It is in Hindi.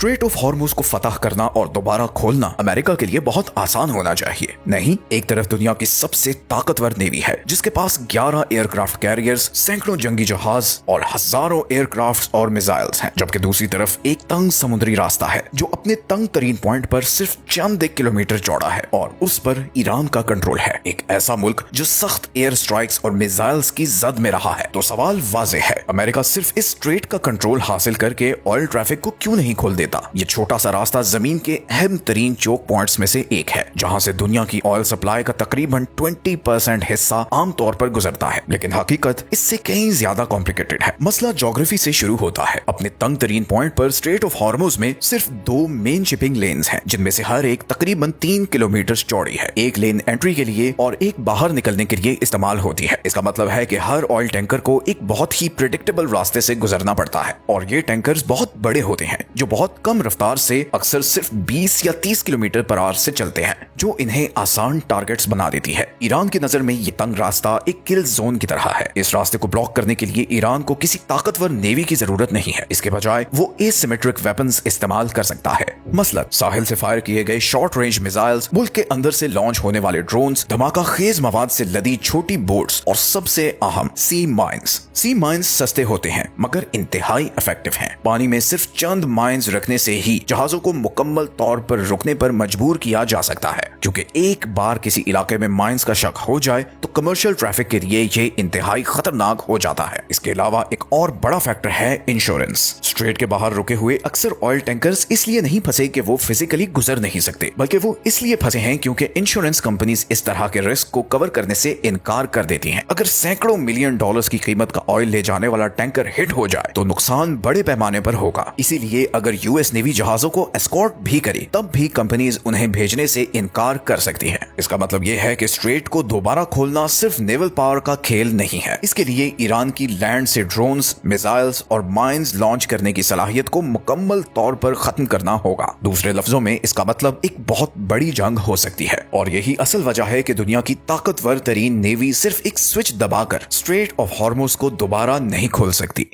स्ट्रेट ऑफ हॉर्मुज को फतह करना और दोबारा खोलना अमेरिका के लिए बहुत आसान होना चाहिए। नहीं, एक तरफ दुनिया की सबसे ताकतवर नेवी है जिसके पास 11 एयरक्राफ्ट कैरियर्स, सैकड़ों जंगी जहाज और हजारों एयरक्राफ्ट और मिसाइल्स हैं, जबकि दूसरी तरफ एक तंग समुद्री रास्ता है जो अपने तंग तरीन पॉइंट पर सिर्फ चंद एक किलोमीटर चौड़ा है और उस पर ईरान का कंट्रोल है, एक ऐसा मुल्क जो सख्त एयर स्ट्राइक्स और मिसाइल्स की जद में रहा है। तो सवाल वाज़ेह है, अमेरिका सिर्फ इस स्ट्रेट का कंट्रोल हासिल करके ऑयल ट्रैफिक को क्यों नहीं खोल देता? ये छोटा सा रास्ता जमीन के अहम तरीन चोक पॉइंट्स में से एक है जहां से दुनिया की ऑयल सप्लाई का तकरीबन 20% हिस्सा आमतौर पर गुजरता है, लेकिन हकीकत इससे कहीं ज्यादा कॉम्प्लिकेटेड है। मसला ज्योग्राफी से शुरू होता है। अपने तंग तरीन पॉइंट पर स्ट्रेट ऑफ हॉर्मुज में सिर्फ 2 मेन शिपिंग लेन्स हैं, जिनमें से हर एक तकरीबन 3 किलोमीटर चौड़ी है। एक लेन एंट्री के लिए और एक बाहर निकलने के लिए इस्तेमाल होती है। इसका मतलब है कि हर ऑयल टैंकर को एक बहुत ही प्रेडिक्टेबल रास्ते से गुजरना पड़ता है और ये टैंकर्स बहुत बड़े होते हैं जो बहुत कम रफ्तार से अक्सर सिर्फ 20 या 30 किलोमीटर पर आवर से चलते हैं, जो इन्हें आसान टारगेट्स बना देती है। ईरान की नजर में ये तंग रास्ता एक किल जोन की तरह है। इस रास्ते को ब्लॉक करने के लिए ईरान को किसी ताकतवर नेवी की जरूरत नहीं है, इसके बजाय वो एसिमेट्रिक वेपन्स इस्तेमाल कर सकता है। मसलन साहिल से फायर किए गए शॉर्ट रेंज मिसाइल्स, मुल्क के अंदर से लॉन्च होने वाले ड्रोन्स, धमाका खेज मवाद से लदी छोटी बोट्स और सबसे अहम सी माइंस। सी माइंस सस्ते होते हैं मगर इंतहाई इफेक्टिव हैं। पानी में सिर्फ चंद माइंस रखने से ही जहाजों को मुकम्मल तौर पर रुकने पर मजबूर किया जा सकता है, क्योंकि एक बार किसी इलाके में माइंस का शक हो जाए तो कमर्शियल ट्रैफिक के लिए ये इंतहाई खतरनाक हो जाता है। इसके अलावा एक और बड़ा फैक्टर है इंश्योरेंस। स्ट्रेट के बाहर रुके हुए अक्सर ऑयल टैंकर्स इसलिए नहीं फंसे कि वो फिजिकली गुजर नहीं सकते, बल्कि वो इसलिए फंसे हैं क्योंकि इंश्योरेंस कंपनीज इस तरह के रिस्क को कवर करने से इनकार कर देती हैं। अगर सैकड़ों मिलियन डॉलर्स की कीमत का ऑयल ले जाने वाला टैंकर हिट हो जाए तो नुकसान बड़े पैमाने पर होगा। इसीलिए अगर यूएस नेवी जहाजों को एस्कॉर्ट भी करे तब भी कंपनीज उन्हें भेजने से इनकार कर सकती है। इसका मतलब यह है कि स्ट्रेट को दोबारा खोलना सिर्फ नेवल पावर का खेल नहीं है। इसके लिए ईरान की लैंड से ड्रोन्स, मिसाइल्स और माइंस लॉन्च करने की सलाहियत को मुकम्मल तौर पर खत्म करना होगा। दूसरे लफ्जों में इसका मतलब एक बहुत बड़ी जंग हो सकती है और यही असल वजह है कि दुनिया की ताकतवर तरीन नेवी सिर्फ एक स्विच दबाकर स्ट्रेट ऑफ हॉर्मुज को दोबारा नहीं खोल सकती।